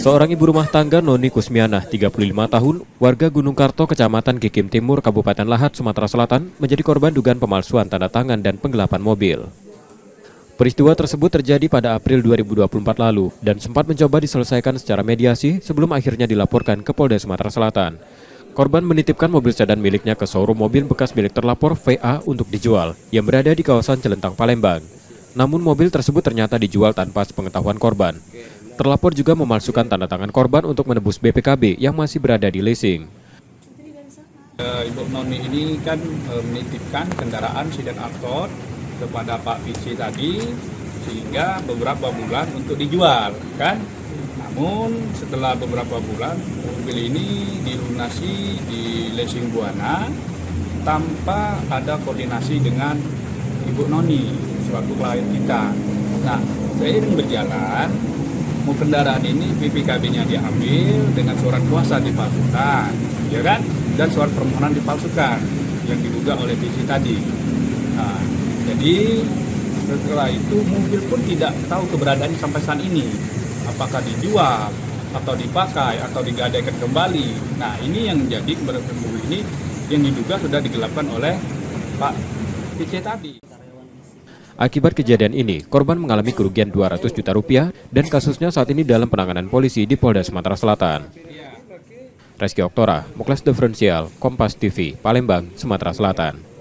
Seorang ibu rumah tangga Noni Kusmianah, 35 tahun, warga Gunung Karto, Kecamatan Kikim Timur, Kabupaten Lahat, Sumatera Selatan, menjadi korban dugaan pemalsuan tanda tangan dan penggelapan mobil. Peristiwa tersebut terjadi pada April 2024 lalu dan sempat mencoba diselesaikan secara mediasi sebelum akhirnya dilaporkan ke Polda Sumatera Selatan. Korban menitipkan mobil sedan miliknya ke showroom mobil bekas milik terlapor VA untuk dijual yang berada di kawasan Celentang, Palembang. Namun mobil tersebut ternyata dijual tanpa sepengetahuan korban. Terlapor juga memalsukan tanda tangan korban untuk menebus BPKB yang masih berada di leasing. Ibu Noni ini kan menitipkan kendaraan sedan Accord kepada Pak Vici tadi sehingga beberapa bulan untuk dijual kan. Namun setelah beberapa bulan mobil ini dilunasi di leasing Buana tanpa ada koordinasi dengan Ibu Noni suatu klien kita. Nah, seiring berjalan kendaraan ini BPKB-nya diambil dengan surat kuasa dipalsukan, ya kan? Dan surat permohonan dipalsukan yang diduga oleh Vici tadi. Nah, jadi setelah itu mobil pun tidak tahu keberadaannya sampai saat ini. Apakah dijual atau dipakai atau digadaikan kembali. Nah, ini yang menjadi keberadaan mobil ini yang diduga sudah digelapkan oleh Pak Vici tadi. Akibat kejadian ini, korban mengalami kerugian 200 juta rupiah dan kasusnya saat ini dalam penanganan polisi di Polda Sumatera Selatan. Reski Oktora, Muklas Diferensial, Kompas TV, Palembang, Sumatera Selatan.